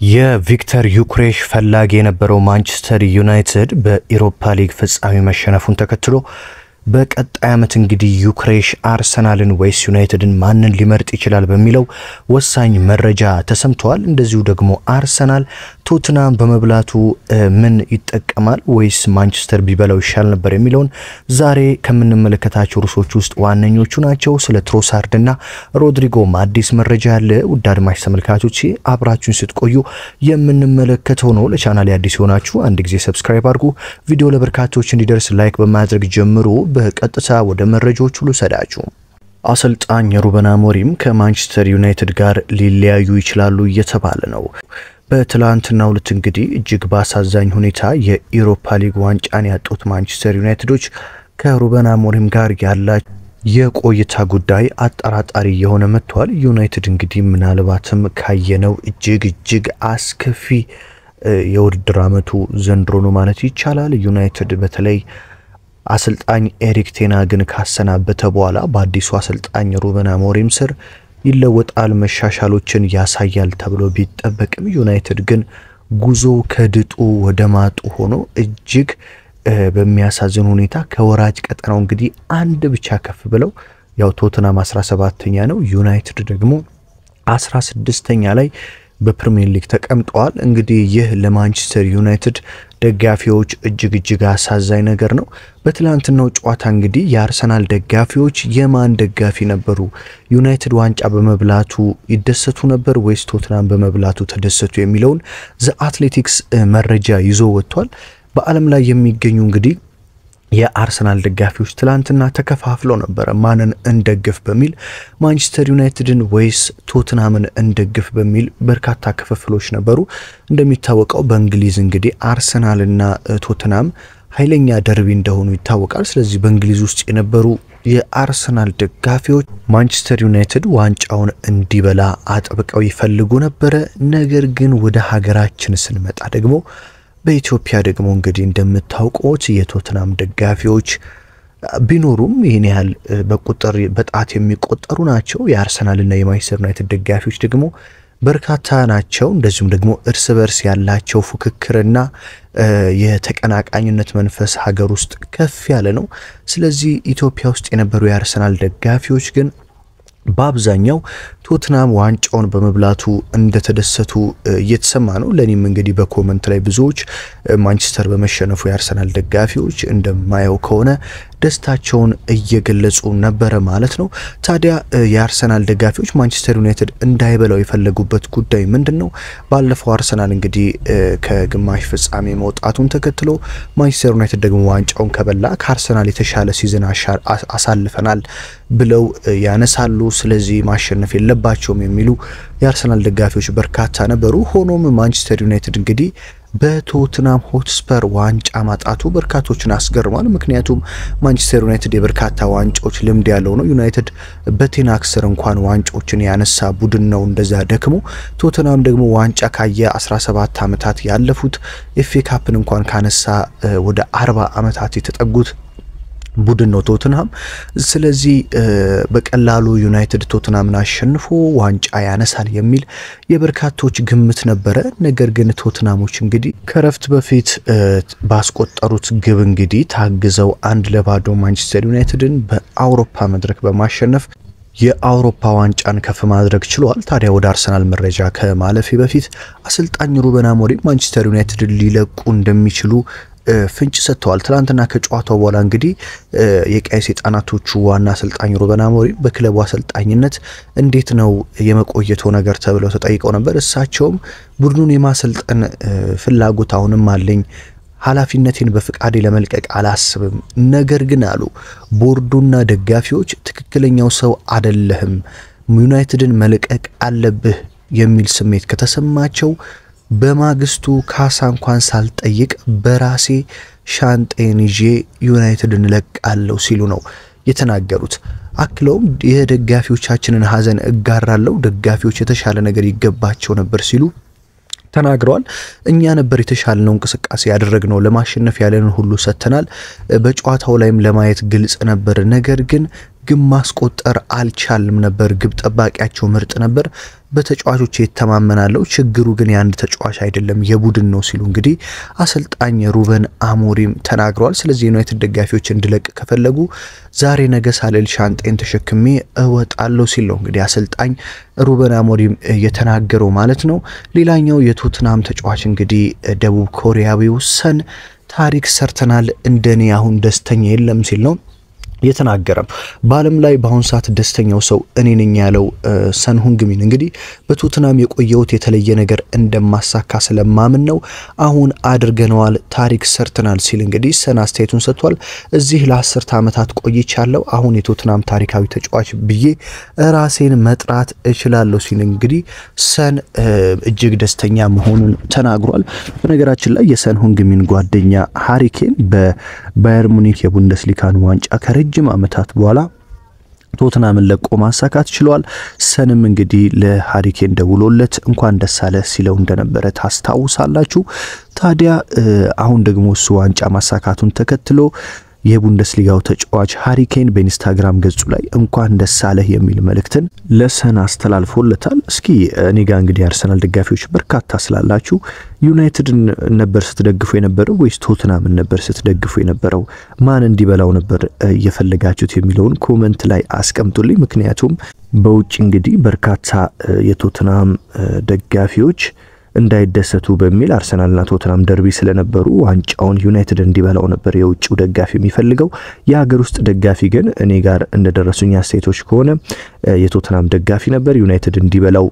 የቪክተር ዩክሬሽ ፈላጊ የነበረው ማንቸስተር ዩናይትድ በኢሮፓ ሊግ ፍጻሜ መሸነፉን ተከትሎ በቀጣይ ዓመት እንግዲህ ዩክሬሽ አርሰናልን ወይስ ዩናይትድን ማንን ሊመርጥ ይችላል በሚለው ወሳኝ መረጃ ተሰምቷል። እንደዚሁ ደግሞ አርሰናል ቶትናም በመብላቱ ምን ይጠቀማል ወይስ ማንቸስተር ቢበላው ይሻል ነበር የሚለውን ዛሬ ከምንመለከታቸው ርዕሶች ውስጥ ዋነኞቹ ናቸው። ስለ ትሮሳርድና ሮድሪጎ አዲስ መረጃ አለ። ውድ አድማጭ ተመልካቾች አብራችሁን ስትቆዩ የምንመለከተው ነው። ለቻናሌ አዲስ ሆናችሁ አንድ ጊዜ ሰብስክራይብ አድርጉ። ቪዲዮ ለበርካቶች እንዲደርስ ላይክ በማድረግ ጀምሩ። በቀጥታ ወደ መረጃዎቹ ልሰዳችሁ። አሰልጣኝ ሩበን አሞሪም ከማንቸስተር ዩናይትድ ጋር ሊለያዩ ይችላሉ እየተባለ ነው። በትላንትናው ዕለት እንግዲህ እጅግ ባሳዛኝ ሁኔታ የኢሮፓ ሊግ ዋንጫን ያጡት ማንቸስተር ዩናይትዶች ከሩበን አሞሪም ጋር ያላቸው የቆይታ ጉዳይ አጠራጣሪ የሆነ መጥቷል። ዩናይትድ እንግዲህ ምናልባትም ካየነው እጅግ አስከፊ የውድድር ዓመቱ ዘንድሮ ነው ማለት ይቻላል። ዩናይትድ በተለይ አሰልጣኝ ኤሪክ ቴን ሃግን ካሰናበተ በኋላ በአዲሱ አሰልጣኝ ሩበን አሞሪም ስር ይለወጣል፣ መሻሻሎችን ያሳያል ተብሎ ቢጠበቅም ዩናይትድ ግን ጉዞ ከድጡ ወደ ማጡ ሆኖ እጅግ በሚያሳዝን ሁኔታ ከወራጅ ቀጠናው እንግዲህ አንድ ብቻ ከፍ ብለው ያው ቶትናም 17ኛ ነው፣ ዩናይትድ ደግሞ 16ኛ ላይ በፕሪሚየር ሊግ ተቀምጠዋል። እንግዲህ ይህ ለማንቸስተር ዩናይትድ ደጋፊዎች እጅግ አሳዛኝ ነገር ነው። በትላንትናው ጨዋታ እንግዲህ የአርሰናል ደጋፊዎች የማን ደጋፊ ነበሩ? ዩናይትድ ዋንጫ በመብላቱ ይደሰቱ ነበር ወይስ ቶትናም በመብላቱ ተደሰቱ የሚለውን ዘ አትሌቲክስ መረጃ ይዞ ወጥቷል። በዓለም ላይ የሚገኙ እንግዲህ የአርሰናል ደጋፊዎች ትላንትና ተከፋፍለው ነበር ማንን እንደግፍ በሚል ማንቸስተር ዩናይትድን ወይስ ቶትናምን እንደግፍ በሚል በርካታ ክፍፍሎች ነበሩ። እንደሚታወቀው በእንግሊዝ እንግዲህ አርሰናልና ቶትናም ኃይለኛ ደርቢ እንደሆኑ ይታወቃል። ስለዚህ በእንግሊዝ ውስጥ የነበሩ የአርሰናል ደጋፊዎች ማንቸስተር ዩናይትድ ዋንጫውን እንዲበላ አጥብቀው ይፈልጉ ነበር። ነገር ግን ወደ ሀገራችን ስንመጣ ደግሞ በኢትዮጵያ ደግሞ እንግዲህ እንደምታውቁት የቶትናም ደጋፊዎች ቢኖሩም ይሄን ያህል በቁጥር በጣት የሚቆጠሩ ናቸው። የአርሰናልና የማንቸስተር ዩናይትድ ደጋፊዎች ደግሞ በርካታ ናቸው። እንደዚሁም ደግሞ እርስ በርስ ያላቸው ፉክክርና የተቀናቃኝነት መንፈስ ሀገር ውስጥ ከፍ ያለ ነው። ስለዚህ ኢትዮጵያ ውስጥ የነበሩ የአርሰናል ደጋፊዎች ግን በአብዛኛው ቶትናም ዋንጫውን በመብላቱ እንደተደሰቱ እየተሰማ ነው። ለኔም እንግዲህ በኮሜንት ላይ ብዙዎች ማንቸስተር በመሸነፉ የአርሰናል ደጋፊዎች እንደማየው ከሆነ ደስታቸውን እየገለጹ ነበር ማለት ነው። ታዲያ የአርሰናል ደጋፊዎች ማንቸስተር ዩናይትድ እንዳይበላው የፈለጉበት ጉዳይ ምንድነው? ባለፈው አርሰናል እንግዲህ ከግማሽ ፍጻሜ መውጣቱን ተከትሎ ማንቸስተር ዩናይትድ ደግሞ ዋንጫውን ከበላ ከአርሰናል የተሻለ ሲዝን አሳልፈናል ብለው ያነሳሉ። ስለዚህ ማሸነፍ የለባቸውም የሚሉ የአርሰናል ደጋፊዎች በርካታ ነበሩ። ሆኖም ማንቸስተር ዩናይትድ እንግዲህ በቶትናም ሆትስፐር ዋንጫ ማጣቱ በርካቶችን አስገርሟል። ምክንያቱም ማንቸስተር ዩናይትድ የበርካታ ዋንጫዎች ልምድ ያለው ነው። ዩናይትድ በቴን ሃግ ስር እንኳን ዋንጫዎችን ያነሳ ቡድን ነው እንደዛ ደክሞ። ቶትናም ደግሞ ዋንጫ ካየ 17 ዓመታት ያለፉት፣ ኤፍኤ ካፕን እንኳን ካነሳ ወደ 40 ዓመታት የተጠጉት ቡድን ነው ቶትናም። ስለዚህ በቀላሉ ዩናይትድ ቶትናምን አሸንፎ ዋንጫ ያነሳል የሚል የበርካቶች ግምት ነበረ። ነገር ግን ቶትናሞች እንግዲህ ከረፍት በፊት ባስቆጠሩት ግብ እንግዲህ ታግዘው 1-0 ማንቸስተር ዩናይትድን በአውሮፓ መድረክ በማሸነፍ የአውሮፓ ዋንጫን ከፍ ማድረግ ችሏል። ታዲያ ወደ አርሰናል መረጃ ከማለፌ በፊት አሰልጣኝ ሩበን አሞሪም ማንቸስተር ዩናይትድን ሊለቁ እንደሚችሉ ፍንጭ ሰጥተዋል። ትላንትና ከጨዋታው በኋላ እንግዲህ የቀይ ሰይጣናቶቹ ዋና አሰልጣኝ ሩበን አሞሪም በክለቡ አሰልጣኝነት እንዴት ነው የመቆየቱ ነገር ተብለው ተጠይቀው ነበር። እሳቸውም ቡድኑን የማሰልጠን ፍላጎት አሁንም አለኝ፣ ኃላፊነቴን በፍቃዴ ለመልቀቅ አላስብም። ነገር ግን አሉ ቦርዱና ደጋፊዎች ትክክለኛው ሰው አይደለህም፣ ዩናይትድን መልቀቅ አለብህ የሚል ስሜት ከተሰማቸው በማግስቱ ካሳ እንኳን ሳልጠይቅ በራሴ ሻንጤን ይዤ ዩናይትድን ለቃለሁ ሲሉ ነው የተናገሩት። አክለውም የደጋፊዎቻችንን ሀዘን እጋራለሁ፣ ደጋፊዎች የተሻለ ነገር ይገባቸው ነበር ሲሉ ተናግረዋል። እኛ ነበር የተሻለነው እንቅስቃሴ ያደረግነው፣ ለማሸነፍ ያለንን ሁሉ ሰተናል፣ በጨዋታው ላይም ለማየት ግልጽ ነበር። ነገር ግን ግብ ማስቆጠር አልቻልም ነበር። ግብ ጠባቂያቸው ምርጥ ነበር፣ በተጫዋቾች የተማመናለው፣ ችግሩ ግን የአንድ ተጫዋች አይደለም የቡድን ነው ሲሉ እንግዲህ አሰልጣኝ ሩበን አሞሪም ተናግረዋል። ስለዚህ ዩናይትድ ደጋፊዎች እንዲለቅ ከፈለጉ ዛሬ ነገ ሳልል ሻንጤን ተሸክሜ እወጣለሁ ሲል ነው እንግዲህ አሰልጣኝ ሩበን አሞሪም የተናገረው ማለት ነው። ሌላኛው የቶትናም ተጫዋች እንግዲህ ደቡብ ኮሪያዊው ሰን ታሪክ ሰርተናል፣ እንደኔ አሁን ደስተኛ የለም ሲል ነው የተናገረው። በዓለም ላይ በአሁን ሰዓት ደስተኛው ሰው እኔ ነኝ ያለው ሰን ሁንግሚን እንግዲህ በቶትናም የቆየውት የተለየ ነገር እንደማሳካ ስለማምን ነው፣ አሁን አድርገነዋል፣ ታሪክ ሰርተናል ሲል እንግዲህ ሰን አስተያየቱን ሰጥቷል። እዚህ ለ10 ዓመታት ቆይቻለሁ፣ አሁን የቶትናም ታሪካዊ ተጫዋች ብዬ ራሴን መጥራት እችላለሁ ሲል እንግዲህ ሰን እጅግ ደስተኛ መሆኑን ተናግሯል። በነገራችን ላይ የሰን ሁንግሚን ጓደኛ ሃሪ ኬን በባየር ሙኒክ የቡንደስሊጋን ዋንጫ ከረጅም ዓመታት በኋላ ቶትናምን ለቆ ማሳካት ችሏል። ሰንም እንግዲህ ለሃሪ ኬን ደውሎለት እንኳን ደስ አለ ሲለው እንደነበረ ታስታውሳላችሁ። ታዲያ አሁን ደግሞ እሱ ዋንጫ ማሳካቱን ተከትሎ የቡንደስሊጋው ተጫዋች ሃሪ ኬን በኢንስታግራም ገጹ ላይ እንኳን ደስ አለህ የሚል መልእክትን ለሰን አስተላልፎለታል። እስኪ እኔ ጋር እንግዲህ አርሰናል ደጋፊዎች በርካታ ስላላችሁ ዩናይትድን ነበር ስትደግፉ የነበረው ወይስ ቶትናምን ነበር ስትደግፉ የነበረው? ማን እንዲበላው ነበር እየፈለጋችሁት የሚለውን ኮሜንት ላይ አስቀምጡልኝ። ምክንያቱም በውጭ እንግዲህ በርካታ የቶትናም ደጋፊዎች እንዳይደሰቱ በሚል አርሰናልና ቶትናም ደርቢ ስለነበሩ ዋንጫውን ዩናይትድ እንዲበላው ነበር የውጭው ደጋፊ የሚፈልገው። የሀገር ውስጥ ደጋፊ ግን እኔ ጋር እንደደረሱኝ አስተያየቶች ከሆነ የቶትናም ደጋፊ ነበር ዩናይትድ እንዲበላው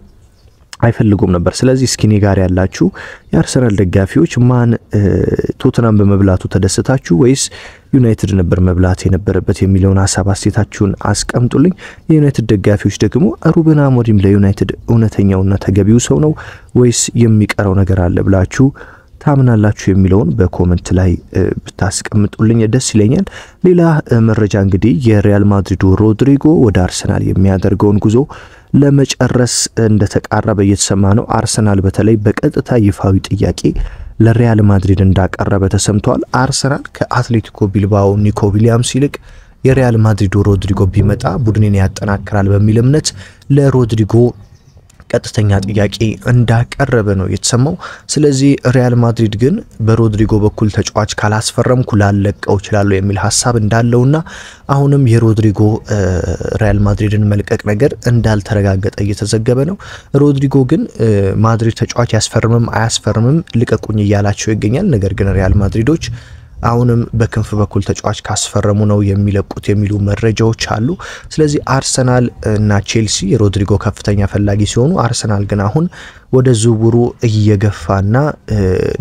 አይፈልጉም ነበር። ስለዚህ እስኪ እኔ ጋር ያላችሁ የአርሰናል ደጋፊዎች ማን ቶትናም በመብላቱ ተደሰታችሁ ወይስ ዩናይትድ ነበር መብላት የነበረበት የሚለውን ሐሳብ አስተያየታችሁን አስቀምጡልኝ። የዩናይትድ ደጋፊዎች ደግሞ ሩበን አሞሪም ለዩናይትድ እውነተኛውና ተገቢው ሰው ነው ወይስ የሚቀረው ነገር አለ ብላችሁ ታምናላችሁ የሚለውን በኮሜንት ላይ ብታስቀምጡልኝ ደስ ይለኛል። ሌላ መረጃ እንግዲህ የሪያል ማድሪዱ ሮድሪጎ ወደ አርሰናል የሚያደርገውን ጉዞ ለመጨረስ እንደተቃረበ እየተሰማ ነው። አርሰናል በተለይ በቀጥታ ይፋዊ ጥያቄ ለሪያል ማድሪድ እንዳቀረበ ተሰምቷል። አርሰናል ከአትሌቲኮ ቢልባኦ ኒኮ ዊሊያምስ ይልቅ የሪያል ማድሪዱ ሮድሪጎ ቢመጣ ቡድንን ያጠናክራል በሚል እምነት ለሮድሪጎ ቀጥተኛ ጥያቄ እንዳቀረበ ነው የተሰማው። ስለዚህ ሪያል ማድሪድ ግን በሮድሪጎ በኩል ተጫዋች ካላስፈረምኩ ላለቀው ይችላል የሚል ሐሳብ እንዳለውና አሁንም የሮድሪጎ ሪያል ማድሪድን መልቀቅ ነገር እንዳልተረጋገጠ እየተዘገበ ነው። ሮድሪጎ ግን ማድሪድ ተጫዋች ያስፈርምም አያስፈርምም ልቀቁኝ እያላቸው ይገኛል። ነገር ግን ሪያል ማድሪዶች አሁንም በክንፍ በኩል ተጫዋች ካስፈረሙ ነው የሚለቁት የሚሉ መረጃዎች አሉ። ስለዚህ አርሰናል እና ቼልሲ የሮድሪጎ ከፍተኛ ፈላጊ ሲሆኑ አርሰናል ግን አሁን ወደ ዝውውሩ እየገፋና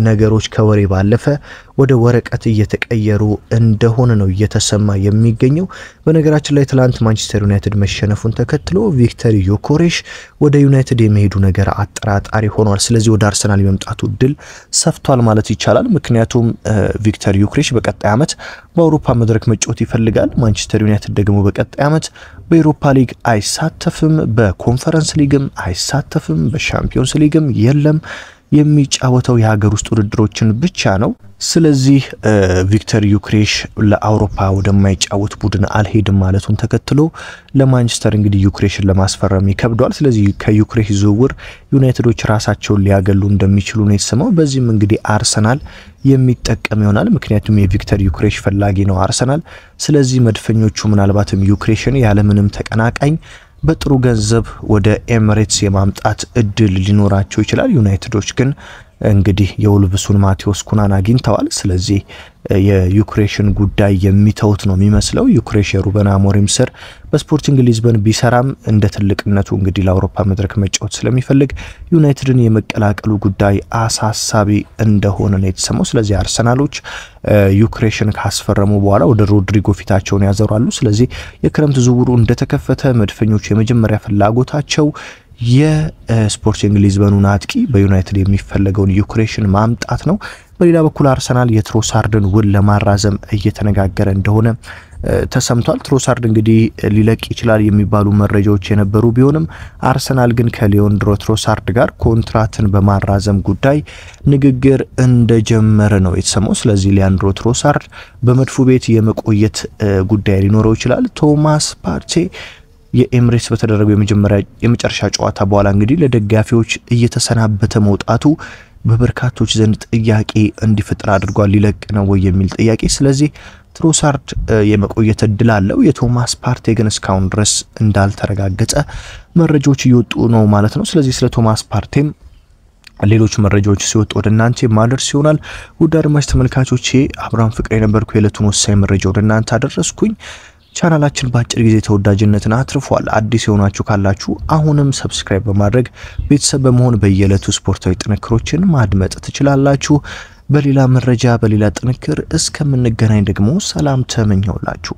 ነገሮች ከወሬ ባለፈ ወደ ወረቀት እየተቀየሩ እንደሆነ ነው እየተሰማ የሚገኘው። በነገራችን ላይ ትላንት ማንቸስተር ዩናይትድ መሸነፉን ተከትሎ ቪክተር ዮኬሬሽ ወደ ዩናይትድ የመሄዱ ነገር አጠራጣሪ ሆኗል። ስለዚህ ወደ አርሰናል የመምጣቱ እድል ሰፍቷል ማለት ይቻላል። ምክንያቱም ቪክተር ዮኬሬሽ በቀጣይ ዓመት በአውሮፓ መድረክ መጫወት ይፈልጋል። ማንቸስተር ዩናይትድ ደግሞ በቀጣይ ዓመት በዩሮፓ ሊግ አይሳተፍም፣ በኮንፈረንስ ሊግም አይሳተፍም፣ በሻምፒዮንስ ሊግም የለም። የሚጫወተው የሀገር ውስጥ ውድድሮችን ብቻ ነው። ስለዚህ ቪክተር ዮኬሬሽ ለአውሮፓ ወደማይጫወት ቡድን አልሄድም ማለቱን ተከትሎ ለማንቸስተር እንግዲህ ዮኬሬሽን ለማስፈረም ይከብዷል። ስለዚህ ከዮኬሬሽ ዝውውር ዩናይትዶች ራሳቸውን ሊያገሉ እንደሚችሉ ነው የተሰማው። በዚህም እንግዲህ አርሰናል የሚጠቀም ይሆናል። ምክንያቱም የቪክተር ዮኬሬሽ ፈላጊ ነው አርሰናል። ስለዚህ መድፈኞቹ ምናልባትም ዮኬሬሽን ያለምንም ተቀናቃኝ በጥሩ ገንዘብ ወደ ኤሚሬትስ የማምጣት እድል ሊኖራቸው ይችላል። ዩናይትዶች ግን እንግዲህ የውልብሱን ማቴዎስ ኩናን አግኝተዋል። ስለዚህ የዮኬሬሽን ጉዳይ የሚተውት ነው የሚመስለው። ዮኬሬሽ የሩበን አሞሪም ስር በስፖርቲንግ ሊዝበን ቢሰራም እንደ ትልቅነቱ እንግዲህ ለአውሮፓ መድረክ መጫወት ስለሚፈልግ ዩናይትድን የመቀላቀሉ ጉዳይ አሳሳቢ እንደሆነ ነው የተሰማው። ስለዚህ አርሰናሎች ዮኬሬሽን ካስፈረሙ በኋላ ወደ ሮድሪጎ ፊታቸውን ያዘራሉ። ስለዚህ የክረምት ዝውውሩ እንደተከፈተ መድፈኞቹ የመጀመሪያ ፍላጎታቸው የስፖርቲንግ ሊዝበኑን አጥቂ በዩናይትድ የሚፈለገውን ዮኬሬሽን ማምጣት ነው። በሌላ በኩል አርሰናል የትሮሳርድን ውል ለማራዘም እየተነጋገረ እንደሆነ ተሰምቷል። ትሮሳርድ እንግዲህ ሊለቅ ይችላል የሚባሉ መረጃዎች የነበሩ ቢሆንም አርሰናል ግን ከሊያንድሮ ትሮሳርድ ጋር ኮንትራትን በማራዘም ጉዳይ ንግግር እንደጀመረ ነው የተሰማው። ስለዚህ ሊያንድሮ ትሮሳርድ በመድፉ ቤት የመቆየት ጉዳይ ሊኖረው ይችላል። ቶማስ ፓርቴ የኤምሬትስ በተደረገው የመጨረሻ ጨዋታ በኋላ እንግዲህ ለደጋፊዎች እየተሰናበተ መውጣቱ በበርካቶች ዘንድ ጥያቄ እንዲፈጠር አድርጓል። ሊለቅ ነው ወይ የሚል ጥያቄ። ስለዚህ ትሮሳርድ የመቆየት እድል አለው። የቶማስ ፓርቴ ግን እስካሁን ድረስ እንዳልተረጋገጠ መረጃዎች እየወጡ ነው ማለት ነው። ስለዚህ ስለ ቶማስ ፓርቴም ሌሎች መረጃዎች ሲወጡ ወደ እናንተ ማድረስ ይሆናል። ውድ አድማጭ ተመልካቾቼ አብርሃም ፍቅሬ ነበርኩ። የዕለቱን ወሳኝ መረጃ ወደ እናንተ አደረስኩኝ። ቻናላችን በአጭር ጊዜ ተወዳጅነትን አትርፏል። አዲስ የሆናችሁ ካላችሁ አሁንም ሰብስክራይብ በማድረግ ቤተሰብ በመሆን በየዕለቱ ስፖርታዊ ጥንክሮችን ማድመጥ ትችላላችሁ። በሌላ መረጃ በሌላ ጥንክር እስከምንገናኝ ደግሞ ሰላም ተመኘውላችሁ።